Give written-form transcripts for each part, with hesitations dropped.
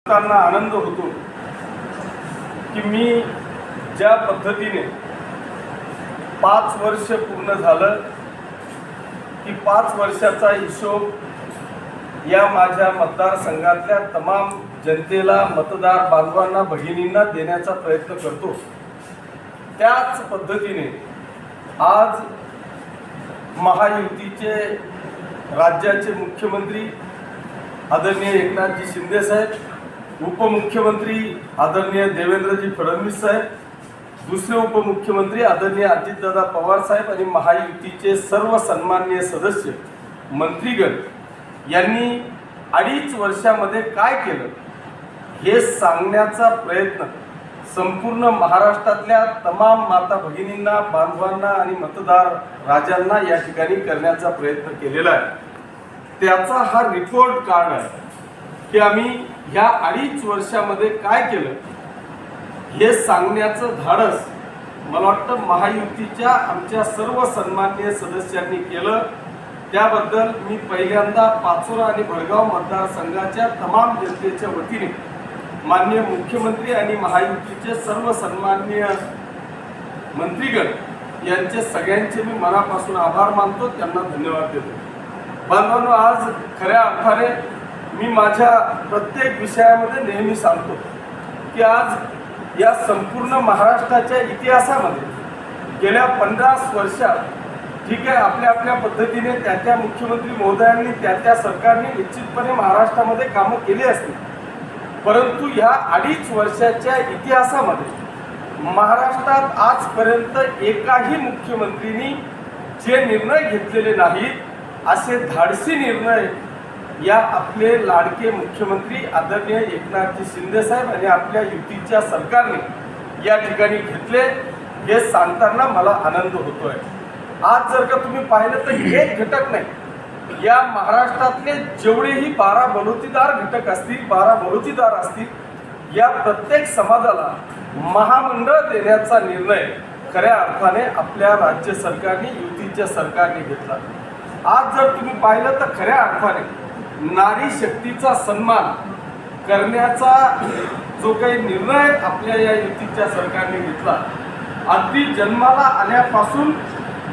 त्यांना आनंद होतो की मी ज्या पद्धतीने 5 वर्ष पूर्ण झालं की 5 वर्षाचा हिशोब या माझ्या मतदारसंघातल्या तमाम जनतेला, मतदार बांधवांना, भगिनींना देण्याचा प्रयत्न करतो। त्याच पद्धतीने आज महायुतीचे राज्याचे मुख्यमंत्री आदरणीय एकनाथजी शिंदे साहेब, उपमुख्यमंत्री आदरणीय देवेंद्रजी फडणवीस साहेब, दुसरे उपमुख्यमंत्री आदरणीय अजितदादा पवार साहेब आणि महायुतीचे सर्व सन्माननीय सदस्य मंत्रीगण यांनी 2.5 वर्षामध्ये काय केलं हे सांगण्याचा प्रयत्न संपूर्ण महाराष्ट्रातल्या तमाम माता भगिनींना, बांधवांना आणि मतदार राजांना या ठिकाणी करण्याचा प्रयत्न केलेला आहे। त्याचा हा रिपोर्ट कार्ड आहे की आम्ही ह्या 2.5 वर्षामध्ये काय केलं हे सांगण्याचं धाडस मला वाटतं महायुतीच्या आमच्या सर्व सन्माननीय सदस्यांनी केलं। त्याबद्दल मी पहिल्यांदा पाचोरा आणि भडगाव मतदारसंघाच्या तमाम जनतेच्या वतीने माननीय मुख्यमंत्री आणि महायुतीचे सर्व सन्माननीय मंत्रीगण यांचे सगळ्यांचे मी मनापासून आभार मानतो, त्यांना धन्यवाद देतो। बांधवांनो, आज खऱ्या अर्थाने मी माझ्या प्रत्येक विषयामध्ये नेहमी सांगतो की आज या संपूर्ण महाराष्ट्राच्या इतिहासामध्ये गेल्या 50 वर्षात ठीक आहे, आपल्या आपल्या पद्धतीने त्या मुख्यमंत्री महोदयांनी त्या सरकारने निश्चितपणे महाराष्ट्रामध्ये कामं केली असतील, परंतु ह्या 2.5 वर्षाच्या इतिहासामध्ये महाराष्ट्रात आजपर्यंत एकाही मुख्यमंत्रींनी जे निर्णय घेतलेले नाहीत असे धाडसी निर्णय या आपले लाडके मुख्यमंत्री आदरणीय एकनाथजी शिंदे साहेब आणि आपल्या युतीच्या सरकारने या ठिकाणी घेतले हे सांगताना मला आनंद होतोय। आज जर का तुम्ही पाहिलं तर एक घटक नाही, या महाराष्ट्रातले जेवढेही 12 बलुतेदार घटक असतील, 12 बलुतेदार असतील, या प्रत्येक समाजाला महामंडळ देण्याचा निर्णय खऱ्या अर्थाने आपल्या राज्य सरकारने, युतीच्या सरकारने घेतला। आज जर तुम्ही पाहिलं तर खऱ्या अर्थाने नारी शक्तीचा सन्मान करण्याचा जो काही निर्णय आपल्या या युतीच्या सरकारने घेतला, अगदी जन्माला आल्यापासून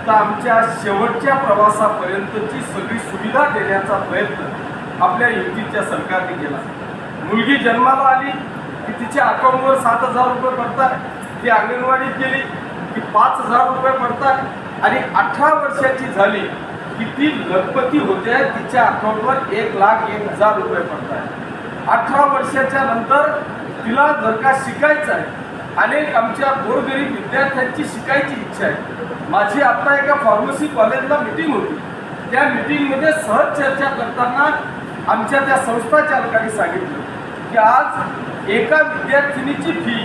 तर आमच्या शेवटच्या प्रवासापर्यंतची सगळी सुविधा देण्याचा प्रयत्न आपल्या युतीच्या सरकारने केला। मुलगी जन्माला आली की तिच्या अकाउंटवर 7,000 रुपये पडतात, ती अंगणवाडीत गेली की 5,000 रुपये पडतात आणि 18 वर्षाची झाली की ती लखपती होते, तिच्या अकाउंटवर 1,01,000 रुपये पडतात। 18 वर्षाच्या नंतर तिला जर का शिकायचं आहे, अनेक आमच्या गोरगरीब विद्यार्थ्यांची शिकायची इच्छा आहे। माझी आता एका फार्मसी कॉलेजला मीटिंग होती, त्या मीटिंगमध्ये सहज चर्चा करताना आमच्या त्या संस्था चालकांनी सांगितलं की आज एका विद्यार्थिनीची फी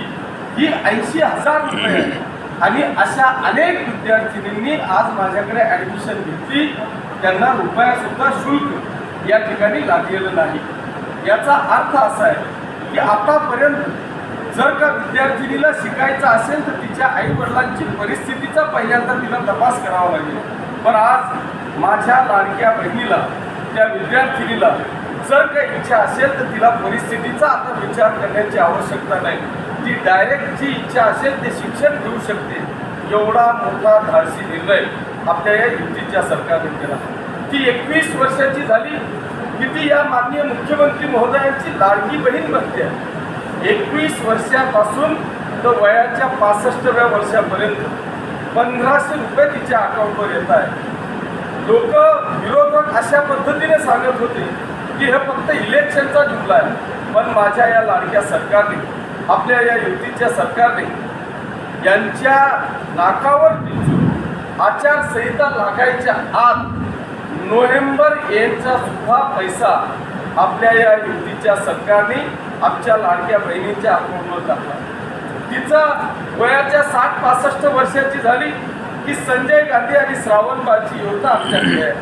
ही 80,000 रुपये आहे आणि अशा अनेक विद्यार्थिनींनी आज माझ्याकडे ॲडमिशन घेतली, त्यांना रुपयासुद्धा शुल्क या ठिकाणी लागलेलं नाही। याचा अर्थ असा आहे की आतापर्यंत जर का विद्यार्थिनीला शिकायचं असेल तर तिच्या आईवडिलांची परिस्थितीचा पहिल्यांदा तिला तपास करावा लागेल, पण आज माझ्या लाडक्या बहिणीला, त्या विद्यार्थिनीला जर काही इच्छा असेल तर तिला परिस्थितीचा आता विचार करण्याची आवश्यकता नाही, ती डायरेक्ट जी इच्छा असेल ते शिक्षण घेऊ शकते। एवढा मोठा धाडसी निर्णय आपल्या या युतीच्या सरकारने केला। ती 21 वर्षाची झाली की ती या माननीय मुख्यमंत्री महोदयांची लाडकी बहीण बनते। 21 वर्षापासून तर वयाच्या 65व्या वर्षापर्यंत 1,500 रुपये तिच्या अकाउंटवर येत आहे। लोक विरोधक अशा पद्धतीने सांगत होते की हे फक्त इलेक्शनचा जुमला आहे, पण माझ्या या लाडक्या सरकारने, आपल्या या युतीच्या सरकारने यांच्या नाकावर टिचून आचारसंहिता लागायच्या आत नोव्हेंबर येण्याचा सुद्धा पैसा आपल्या या युतीच्या सरकारने आमच्या लाडक्या बहिणींच्या अकाउंटवर टाकला। तिचा वयाच्या 60-65 वर्षाची झाली की संजय गांधी आणि श्रावणबाळची योजना आमच्याकडे आहे,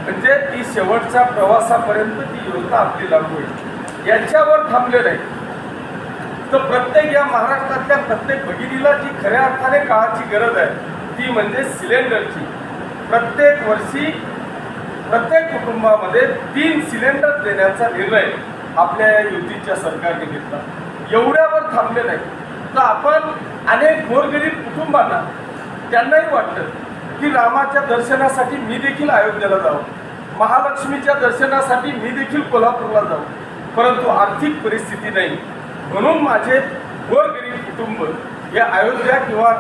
म्हणजे ती शेवटच्या प्रवासापर्यंत ती योजना आपली लागू होईल। याच्यावर थांबले नाही तर प्रत्येक या महाराष्ट्रातल्या प्रत्येक भगिनीला जी खऱ्या अर्थाने काळाची गरज आहे ती म्हणजे सिलेंडरची। प्रत्येक वर्षी प्रत्येक कुटुंबामध्ये 3 सिलेंडर देण्याचा निर्णय आपल्या या युतीच्या सरकारने घेतला. एवढ्यावर थांबले नाही तर आपण अनेक गोरगरीब कुटुंबांना त्यांनाही वाटतं की रामाच्या दर्शनासाठी मी देखील अयोध्येला जावं, महालक्ष्मीच्या दर्शनासाठी मी देखील कोल्हापूरला जावं, परंतु आर्थिक परिस्थिती नाही म्हणून माझे गोरगरीब कुटुंब हे अयोध्या किंवा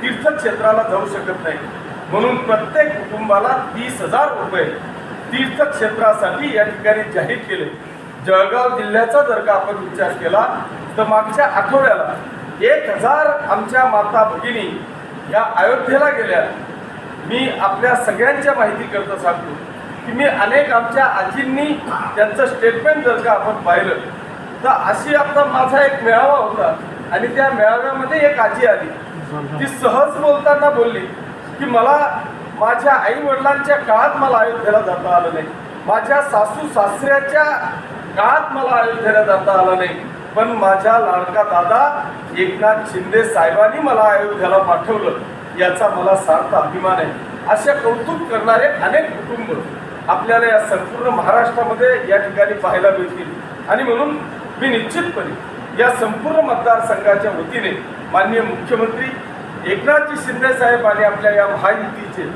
तीर्थक्षेत्राला जाऊ शकत नाही. म्हणून प्रत्येक कुटुंबाला 30,000 रुपये तीर्थक्षेत्रासाठी या ठिकाणी जाहीर केले. जळगाव जिल्ह्याचा जर का आपण विचार केला तर मागच्या आठवड्याला 1,000 आमच्या माता भगिनी या अयोध्येला गेल्या. मी आपल्या सगळ्यांच्या माहिती करता सांगतो की मी अनेक आमच्या आजींनी त्यांचं स्टेटमेंट जर का आपण पाहिलं तर अशी आता माझा एक मेळावा होता आणि त्या मेळाव्यामध्ये एक आजी आली. ती सहज बोलताना बोलली की मला माझ्या आई वडिलांच्या काळात मला अयोध्येला जाता आलं नाही, माझ्या सासू सासऱ्याच्या काळात मला अयोध्येला जाता आलं नाही, पण माझ्या लाडका दादा एकनाथ शिंदे साहेबांनी मला अयोध्येला पाठवलं, याचा मला सार्थ अभिमान आहे. अशा कौतुक करणारे अनेक कुटुंब आपल्याला या संपूर्ण महाराष्ट्रामध्ये या ठिकाणी पाहायला मिळतील. आणि म्हणून मी निश्चितपणे या संपूर्ण मतदारसंघाच्या वतीने माननीय मुख्यमंत्री एकनाथजी शिंदे साहेब आणि आपल्या या महायुतीचे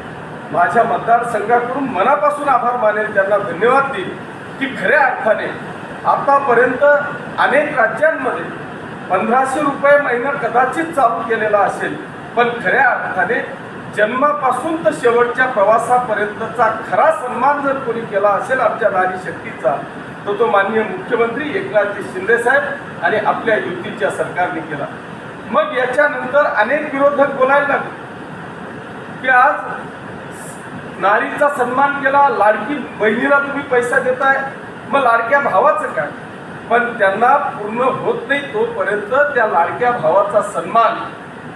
माझ्या मतदारसंघाकडून मनापासून आभार मानेल, त्यांना धन्यवाद देईल की खऱ्या अर्थाने आतापर्यंत अनेक राज्यांमध्ये 1,500 रुपये महिना कदाचित चालू केलेला असेल, पण खऱ्या अर्थाने जन्मापासून तर शेवटच्या प्रवासापर्यंतचा खरा सन्मान जर कोणी केला असेल आमच्या नारी शक्तीचा तर तो माननीय मुख्यमंत्री एकनाथजी शिंदे साहेब आणि आपल्या युतीच्या सरकारने केला. मग याच्यानंतर अनेक विरोधक बोलायला लागले की आज नारीचा सन्मान केला, लाडकी बहिणीला तुम्ही पैसा देताय, मग लाडक्या भावाचं काय? पण त्यांना पूर्ण होत नाही तोपर्यंत त्या लाडक्या भावाचा सन्मान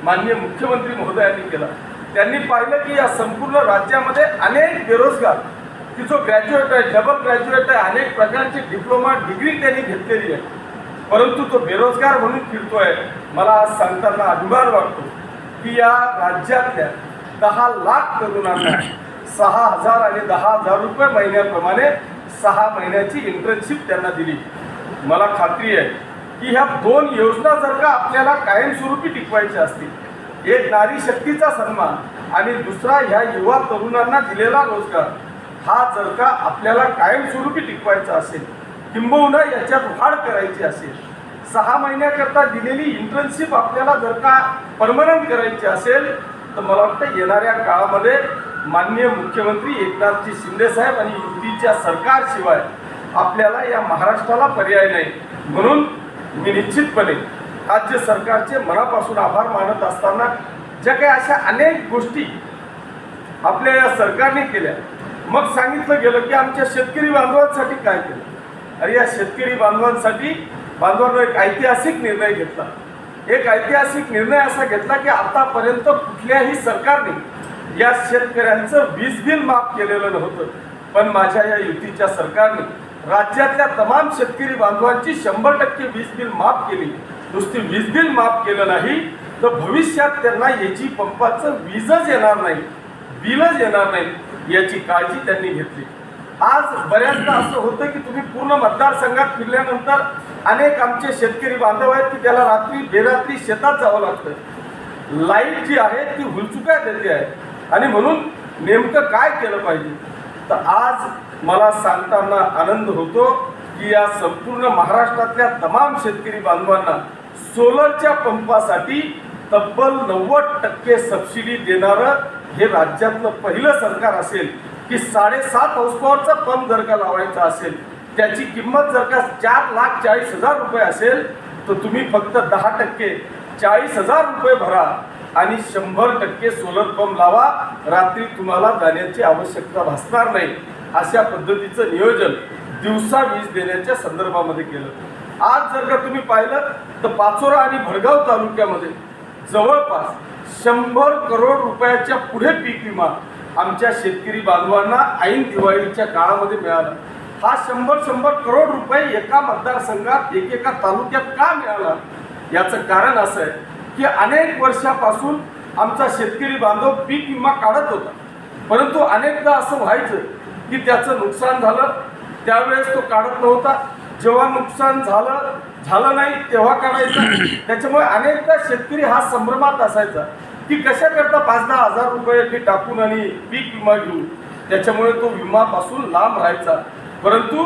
माननीय मुख्यमंत्री महोदयांनी केला. त्यांनी पाहिलं की या संपूर्ण राज्यामध्ये अनेक बेरोजगार की जो ग्रॅज्युएट आहे, डबल ग्रॅज्युएट आहे, अनेक प्रकारची डिप्लोमा डिग्री त्यांनी घेतलेली आहे, परंतु तो बेरोजगार म्हणून फिरतोय. मला आज सांगताना अभिमान वाटतो की या राज्यातल्या 10 लाख तरुणांना 6,000 आणि 10,000 रुपये महिन्याप्रमाणे 6 महिन्याची इंटर्नशिप त्यांना दिली. मला खात्री आहे की ह्या 2 योजना जर का आपल्याला कायमस्वरूपी टिकवायच्या असतील, एक नारी शक्तीचा सन्मान आणि दुसरा ह्या युवा तरुणांना दिलेला रोजगार, हा जर का आपल्याला कायमस्वरूपी टिकवायचा असेल, किंबहुना याच्यात वाढ करायची असेल, 6 महिन्याकरता दिलेली इंटर्नशिप आपल्याला जर का परमनंट करायची असेल तर मला वाटतं येणाऱ्या काळामध्ये माननीय मुख्यमंत्री एकनाथजी शिंदे साहेब आणि युतीच्या सरकारशिवाय आपल्याला या महाराष्ट्राला पर्याय नाही. म्हणून मी निश्चितपणे राज्य सरकारचे मनापासून आभार मानत असताना ज्या काही अशा अनेक गोष्टी आपल्या या सरकारने केल्या, मग सांगितलं गेलं की आमच्या शेतकरी बांधवांसाठी काय केलं. अरे या शेतकरी बांधवांना एक ऐतिहासिक निर्णय घेतला. एक ऐतिहासिक निर्णय असा घेतला की आतापर्यंत कुठल्याही सरकारने या शेतकऱ्यांचं वीज बिल माफ केलेलं नव्हतं, पण माझ्या या युतीच्या सरकारने राज्यातल्या तमाम शेतकरी बांधवांची 100% वीज बिल माफ केली. नुसती वीज बिल माफ केलं नाही तर भविष्यात त्यांना याची पंपाचं वीजच येणार नाही, बिलच येणार नाही याची काळजी त्यांनी घेतली. आज बऱ्याचदा असं होतं की तुम्ही पूर्ण मतदारसंघात फिरल्यानंतर अनेक आमचे शेतकरी बांधव आहेत की त्याला रात्री बेरात्री शेतात जावं लागतं, लाईट जी आहे ती हुलचुक्या देते आहे, आणि म्हणून नेमकं काय केलं पाहिजे. तर आज मला सांगताना आनंद होतो की या संपूर्ण महाराष्ट्रातल्या तमाम शेतकरी बांधवांना सोलरच्या पंपासाठी तब्बल 90% सबसिडी देणारं हे राज्यातलं पहिलं सरकार असेल की 7.5 हाऊस पॉवरचा पंप जर का लावायचा असेल त्याची किंमत जर का 4,40,000 रुपये असेल तर तुम्ही फक्त 10% 40,000 रुपये भरा आणि 100% सोलर पंप लावा, रात्री तुम्हाला जाण्याची आवश्यकता भासणार नाही. अशा पद्धतीचं नियोजन दिवसा वीज देण्याच्या संदर्भामध्ये केलं. आज जर का तुम्ही पाहिलं तर पाचोरा आणि भडगाव तालुक्यामध्ये जवळपास 100 करोड रुपयाच्या पुढे पीक विमा आमच्या शेतकरी बांधवांना ऐन दिवाळीच्या काळामध्ये मिळाला. हा 100 करोड रुपये एका मतदारसंघात एकेका तालुक्यात का मिळाला याचं कारण असं आहे की अनेक वर्षापासून आमचा शेतकरी बांधव पीक विमा काढत होता, परंतु अनेकदा असं व्हायचं की त्याचं नुकसान झालं, त्यावेळेस तो काढत नव्हता. जेव्हा नुकसान झालं नाही तेव्हा काढायचा. त्याच्यामुळे अनेकदा शेतकरी हा संभ्रमात असायचा की कशा करता 5-10 हजार रुपये ते टाकून आणि पीक विमा घेऊ. त्याच्यामुळे तो विमापासून लांब राहायचा. परंतु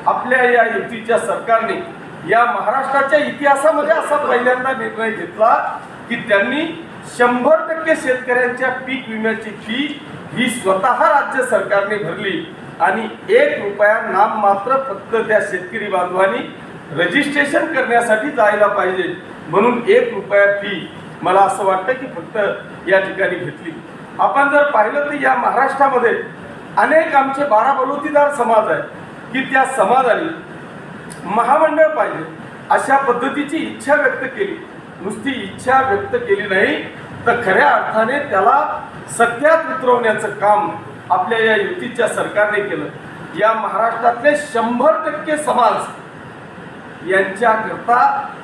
आपल्या या युतीच्या सरकारने या महाराष्ट्राच्या इतिहासामध्ये असा पहिल्यांदा निर्णय घेतला की त्यांनी 100% शेतकऱ्यांच्या पीक विम्याची फी ही स्वतः राज्य सरकारने भरली आणि 1 रुपया नाममात्र फक्त त्या शेतकरी बांधवांनी रजिस्ट्रेशन करण्यासाठी जायला पाहिजे म्हणून 1 रुपया फी मला असं वाटतं की फक्त या ठिकाणी घेतली. आपण जर पाहिलं तर या महाराष्ट्रामध्ये अनेक आमचे 12 बलुतेदार समाज आहे की त्या समाजाने महामंडळ पाहिजे अशा पद्धतीची इच्छा व्यक्त केली. नुसती इच्छा व्यक्त केली नाही तर खऱ्या अर्थाने त्याला सत्यात उतरवण्याचं काम आपल्या या युतीच्या सरकारने केलं. या महाराष्ट्रातले 100% समाज यांच्याकरता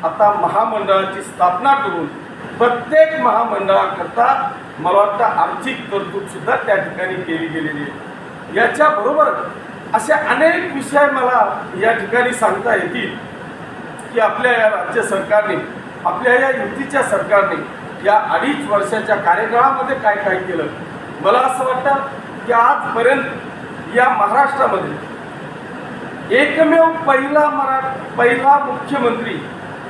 आता महामंडळाची स्थापना करून प्रत्येक महामंडळाकरता मला वाटतं आर्थिक तरतूद सुद्धा त्या ठिकाणी केली गेलेली आहे. याच्याबरोबर असे अनेक विषय मला या ठिकाणी सांगता येतील की आपल्या या राज्य सरकारने आपल्या या युतीच्या सरकारने या 2.5 वर्षाच्या कार्यकाळामध्ये काय काय केलं. मला असं वाटतं की आजपर्यंत या महाराष्ट्रामध्ये एकमेव पहिला मुख्यमंत्री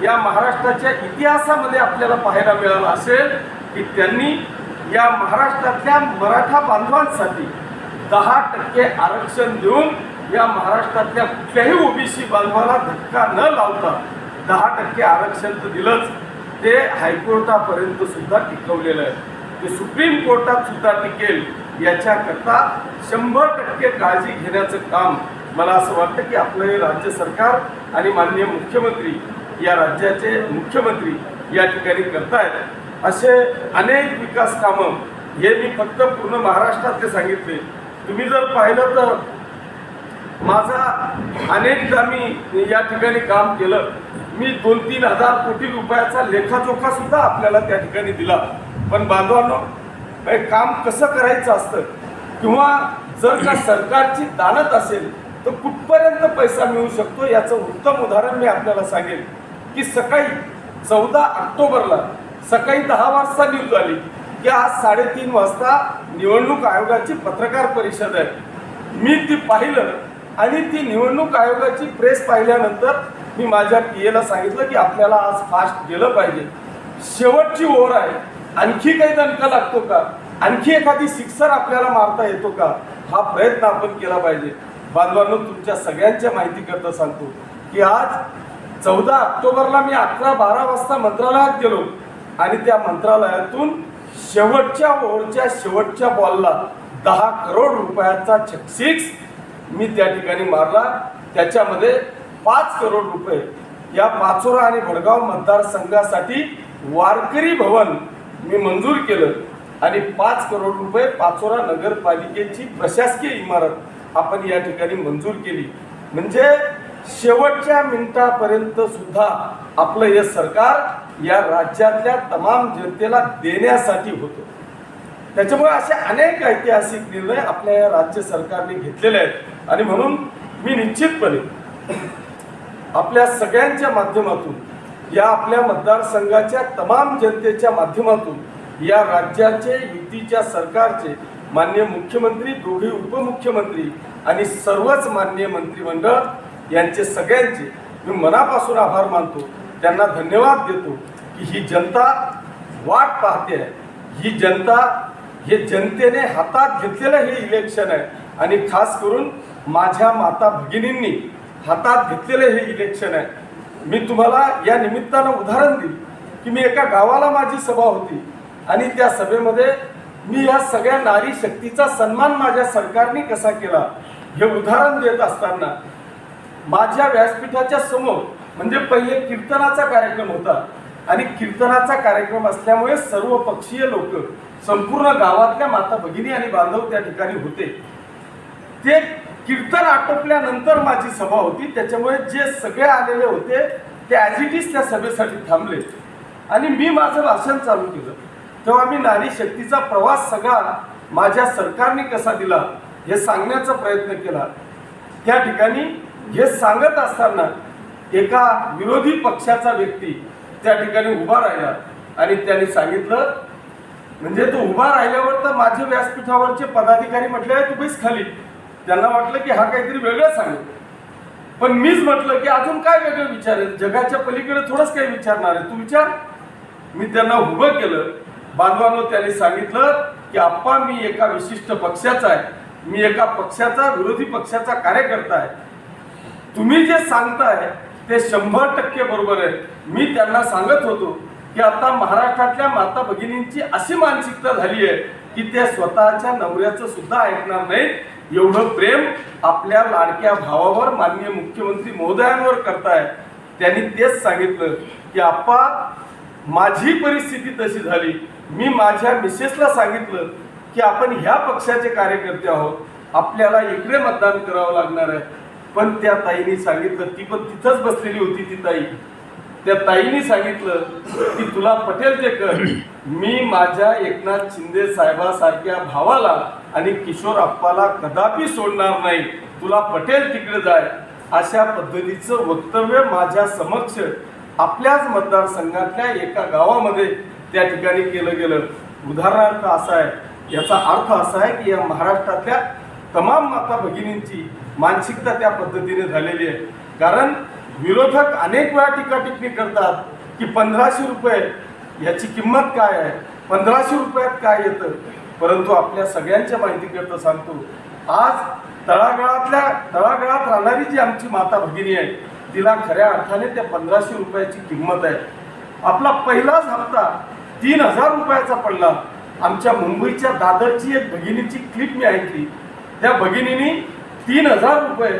या महाराष्ट्राच्या इतिहासामध्ये आपल्याला पाहायला मिळाला असेल की त्यांनी या महाराष्ट्रातल्या मराठा बांधवांसाठी 10% आरक्षण देऊन या महाराष्ट्रातल्या कुठल्याही ओबीसी बांधवाला धक्का न लावता 10% आरक्षण तर दिलंच, ते हायकोर्टापर्यंत सुद्धा टिकवलेलं आहे. ते सुप्रीम कोर्टात सुद्धा टिकेल याच्याकरता 100% काळजी घेण्याचं काम मला असं वाटतं की आपलं हे राज्य सरकार आणि माननीय मुख्यमंत्री या राज्याचे मुख्यमंत्री या ठिकाणी करतायत. असे अनेक विकास कामं हे मी फक्त पूर्ण महाराष्ट्रातले सांगितले. तुम्ही जर पाहिलं तर माझा अनेकदा मी या ठिकाणी काम केलं. मी 2-3 हजार कोटी रुपयाचा लेखाजोखा सुद्धा आपल्याला त्या ठिकाणी दिला. पण बांधवांनो, काम कसं करायचं असतं किंवा जर का सरकारची दानत असेल तर कुठपर्यंत पैसा मिळू शकतो याचं उत्तम उदाहरण मी आपल्याला सांगेन की सकाळी 14 ऑक्टोबरला सकाळी 10 वाजता न्यूज आली की आज 3:30 वाजता निवडणूक आयोगाची पत्रकार परिषद आहे. मी ती पाहिलं आणि ती निवडणूक आयोगाची प्रेस पाहिल्यानंतर मी माझ्या PA ला सांगितलं की आपल्याला आज फास्ट गेलं पाहिजे. शेवटची ओव्हर आहे, आणखी काही दणका लागतो का, आणखी एखादी सिक्सर आपल्याला मारता येतो का, हा प्रयत्न आपण केला पाहिजे. बांधवांनो, तुमच्या सगळ्यांच्या माहितीकरता सांगतो की आज 14 ऑक्टोबरला मी 11-12 वाजता मंत्रालयात गेलो आणि त्या मंत्रालयातून शेवटच्या ओव्हरच्या शेवटच्या बॉलला 10 करोड रुपयाचा सिक्स मी त्या ठिकाणी मारला. त्याच्यामध्ये 5 करोड रुपये या पाचोरा आणि भडगाव मतदारसंघासाठी वारकरी भवन मी मंजूर केलं आणि 5 करोड रुपये पाचोरा नगरपालिकेची प्रशासकीय इमारत आपण या ठिकाणी मंजूर केली. म्हणजे शेवटच्या मिनिटापर्यंत सुद्धा आपलं हे सरकार या राज्यातल्या तमाम जनतेला देण्यासाठी होतं. त्याच्यामुळे असे अनेक ऐतिहासिक निर्णय आपल्या या राज्य सरकारने घेतलेले आहेत आणि म्हणून मी निश्चितपणे आपल्या सगळ्यांच्या माध्यमातून या आपल्या मतदारसंघाच्या तमाम जनतेच्या माध्यमातून या राज्याचे युतीच्या सरकारचे माननीय मुख्यमंत्री, दोघे उपमुख्यमंत्री आणि सर्वच माननीय मंत्रिमंडळ यांचे सगळ्यांचे मी मनापासून आभार मानतो. त्यांना धन्यवाद देतो की ही जनता वाट पाहते आहे. ही जनता, हे जनतेने हातात घेतलेलं हे इलेक्शन आहे आणि खास करून माझ्या माता भगिनींनी हातात घेतलेलं हे इलेक्शन आहे. मी तुम्हाला या निमित्तानं उदाहरण देईल की मी एका गावाला माझी सभा होती आणि त्या सभेमध्ये मी या सगळ्या नारी शक्तीचा सन्मान माझ्या सरकारने कसा केला हे उदाहरण देत असताना माझ्या व्यासपीठाच्या समोर म्हणजे पहिले कीर्तनाचा कार्यक्रम होता आणि कीर्तनाचा कार्यक्रम असल्यामुळे सर्व पक्षीय लोक, संपूर्ण गावातल्या माता भगिनी आणि बांधव त्या ठिकाणी होते. ते कीर्तन आटोपल्यानंतर माझी सभा होती. त्याच्यामुळे जे सगळे आलेले होते ते ॲज इट इज त्या सभेसाठी थांबले आणि मी माझं भाषण चालू केलं. तेव्हा मी नारी शक्तीचा प्रवास सगळा माझ्या सरकारने कसा दिला हे सांगण्याचा प्रयत्न केला. त्या ठिकाणी हे सांगत असताना एका विरोधी पक्षाचा व्यक्ती त्या ठिकाणी उभा राहिला आणि त्यांनी सांगितलं, म्हणजे तो उभा राहिल्यावर तर माझे व्यासपीठावरचे पदाधिकारी म्हटले तू बैस खाली. त्यांना वाटलं की हा काहीतरी वेगळं सांगेल, पण मीच म्हटलं की अजून काय वेगळं विचारेल, जगाच्या पलीकडे थोडंच काही विचारणार आहे, तू विचार. मी त्यांना उभं केलं. बांधवांनो, त्यांनी सांगितलं की आप्पा, मी एका विशिष्ट पक्षाचा आहे, मी एका पक्षाचा, विरोधी पक्षाचा कार्यकर्ता आहे. तुम्ही जे सांगताय ते 100% बरोबर आहे. मी त्यांना सांगत होतो की आता महाराष्ट्रातल्या माता भगिनींची अशी मानसिकता झाली आहे की त्या स्वतःच्या नवऱ्याचं सुद्धा ऐकणार नाहीत. एवढं प्रेम आपल्या लाडक्या भावावर माननीय मुख्यमंत्री महोदयांवर करताय. त्यांनी तेच सांगितलं की आप्पा, माझी परिस्थिती तशी झाली. मी माझ्या मिसेसला सांगितलं की आपण ह्या पक्षाचे कार्यकर्ते आहोत, आपल्याला इकडे मतदान करावं लागणार आहे. पण त्या ताईने सांगितलं, ती पण तिथंच बसलेली होती ती ताई, त्या ताईने सांगितलं की तुला पटेल ते कर, मी माझ्या एकनाथ शिंदे साहेबासारख्या भावाला आणि किशोर अप्पाला कदापि सोडणार नाही, तुला पटेल तिकडे जाय. अशा पद्धतीचं वक्तव्य माझ्या समक्ष आपल्याच मतदारसंघातल्या एका गावामध्ये त्या ठिकाणी केलं गेलं. उदाहरणार्थ असा आहे, याचा अर्थ असा आहे की या महाराष्ट्रातल्या तमाम माता भगिनींची मानसिकता त्या पद्धतीने झालेली आहे. कारण विरोधक अनेक वेळा टीका टिप्पणी करतात की 1500 रुपये याची किंमत काय आहे, 1500 रुपयात काय येतं. परंतु आपल्या सगळ्यांच्या माहितीकरता सांगतो, आज तळागाळात राहणारी जी आमची माता भगिनी आहे, तिला खऱ्या अर्थाने त्या 1500 रुपयाची किंमत आहे. आपला पहिलाच हप्ता 3000 रुपयाचा पडला. आमच्या मुंबईच्या दादरची एक भगिनीची क्लिप मी ऐकली. त्या भगिनीने 3000 रुपये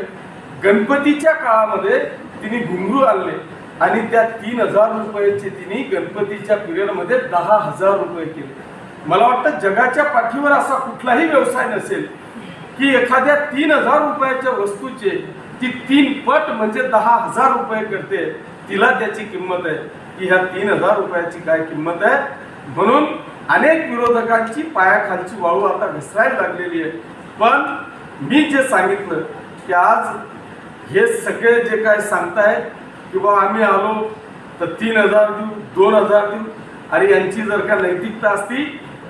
गणपतीच्या काळामध्ये तिने घुंगरू आणले आणि त्या 3000 रुपयाचे तिने गणपतीच्या पिरियडमध्ये 10,000 रुपये केले. मला वाटतं जगाच्या पाठीवर असा कुठलाही व्यवसाय नसेल की एखाद्या 3000 रुपयाच्या वस्तूचे ती 3 पट म्हणजे 10,000 रुपये करते. तिला त्याची किंमत आहे की ह्या 3000 रुपयाची काय किंमत आहे. म्हणून अनेक विरोधकांची पायाखालची वाळू आता घसरायला लागलेली आहे. पण मी जे सांगितलं की आज हे सगळे जे काय सांगतायत की बाबा आम्ही आलो तर 3000 देऊ, 2000 देऊ, अरे यांची जर का नैतिकता असती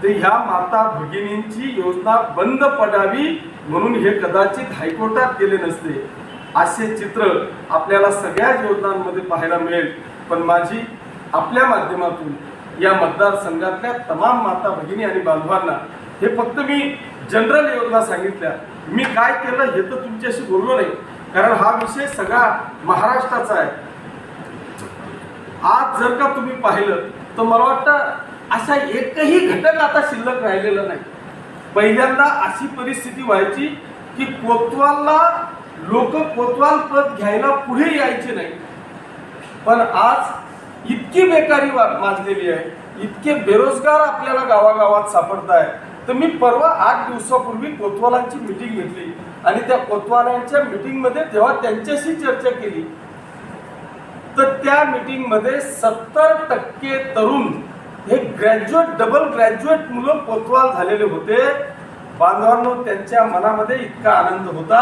तर ह्या माता भगिनींची योजना बंद पडावी म्हणून हे कदाचित हायकोर्टात गेले नसते. असे चित्र आपल्याला सगळ्याच योजनांमध्ये पाहायला मिळेल. पण माझी आपल्या माध्यमातून या मतदारसंघातल्या तमाम माता भगिनी आणि बांधवांना हे फक्त मी जनरल योजना सांगितल्या. मी काय केलं हे तर तुमच्याशी बोललो नाही, कारण हा विषय सगळा महाराष्ट्राचा आहे. आज जर का तुम्ही पाहिलं तर मला वाटतं असा एकही घटक आता शिल्लक राहिलेला नाही. पहिल्यांदा अशी परिस्थिती व्हायची की कोतवालला लोक कोतवाल पद घ्यायला पुढे यायचे नाही. पण आज इतकी बेकारी माजलेली आहे, इतके बेरोजगार आपल्याला गावागावात सापडत आहे. तर मी परवा 8 दिवसापूर्वी कोतवालांची मीटिंग घेतली आणि त्या कोतवालांच्या मीटिंगमध्ये जेव्हा त्यांच्याशी चर्चा केली तर त्या मीटिंगमध्ये 70% तरुण हे ग्रॅज्युएट, डबल ग्रॅज्युएट मुलं कोतवाल झालेले होते. बांधवांनो, त्यांच्या मनामध्ये इतका आनंद होता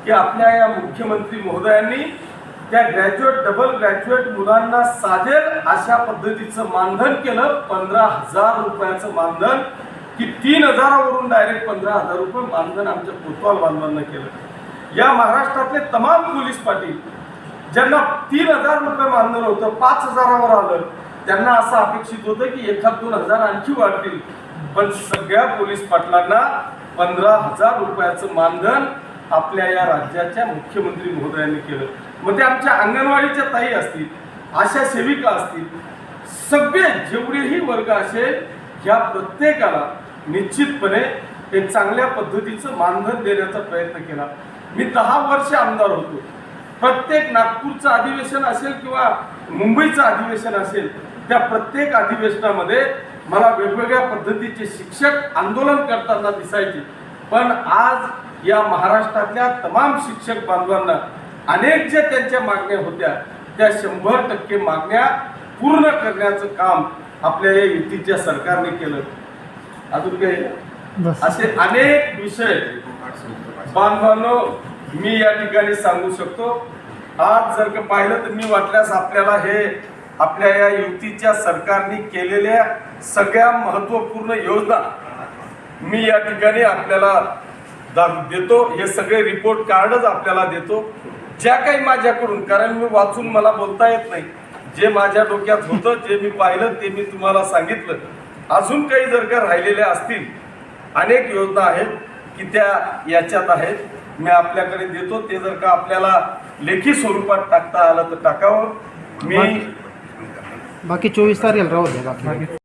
की आपल्या या मुख्यमंत्री महोदयांनी त्या ग्रॅज्युएट, डबल ग्रॅज्युएट मुलांना साजेल अशा पद्धतीचं मानधन केलं. 15,000 रुपयाचं मानधन, की 3000 वरून डायरेक्ट 15,000 रुपये मानधन आमच्या कोतवाल बांधवांना केलं. या महाराष्ट्रातले तमाम पोलीस पाटील ज्यांना 3000 रुपये मानधन होतं 5000वर आलं, त्यांना असं अपेक्षित होतं की 1-2 आणखी वाढतील. पण सगळ्या पोलीस पाटलांना 15,000 रुपयाचं मानधन आपल्या या राज्याच्या मुख्यमंत्री महोदयांनी केलं. मग ते आमच्या अंगणवाडीच्या ताई असतील, आशा सेविका असतील, सगळे जेवढेही वर्ग असेल, ह्या प्रत्येकाला निश्चितपणे एक चांगल्या पद्धतीचं मानधन देण्याचा प्रयत्न केला. मी 10 वर्ष आमदार होतो. प्रत्येक नागपूरचं अधिवेशन असेल किंवा मुंबईचं अधिवेशन असेल, त्या प्रत्येक अधिवेशनामध्ये मला वेगवेगळ्या पद्धतीचे शिक्षक आंदोलन करताना दिसायचे. पण आज या महाराष्ट्रातल्या तमाम शिक्षक बांधवांना अनेक जे त्यांच्या मागण्या होत्या त्या 100% मागण्या पूर्ण करण्याचं काम आपल्या या युतीच्या सरकारने केलं. अजून काही असे अनेक विषय बांधवांनो मी या ठिकाणी सांगू शकतो. आज जर का पाहिलं तर मी वाटल्यास आपल्याला हे आपल्या या युतीच्या सरकारने केलेल्या सगळ्या महत्त्वपूर्ण योजना मी या ठिकाणी आपल्याला देतो. हे सगळे रिपोर्ट कार्डच आपल्याला देतो, ज्या काही माझ्याकडून, कारण मी वाचून मला बोलता येत नाही. जे माझ्या डोक्यात होतं, जे मी पाहिलं ते मी तुम्हाला सांगितलं. अजून काही जर का राहिलेल्या असतील, अनेक योजना आहेत की त्या याच्यात आहेत, मी आपल्याकडे देतो. ते जर का आपल्याला लेखी स्वरूपात टाकता आलं तर टाकावं. मी बाकी 24 तारखेला राहू द्या. बाकी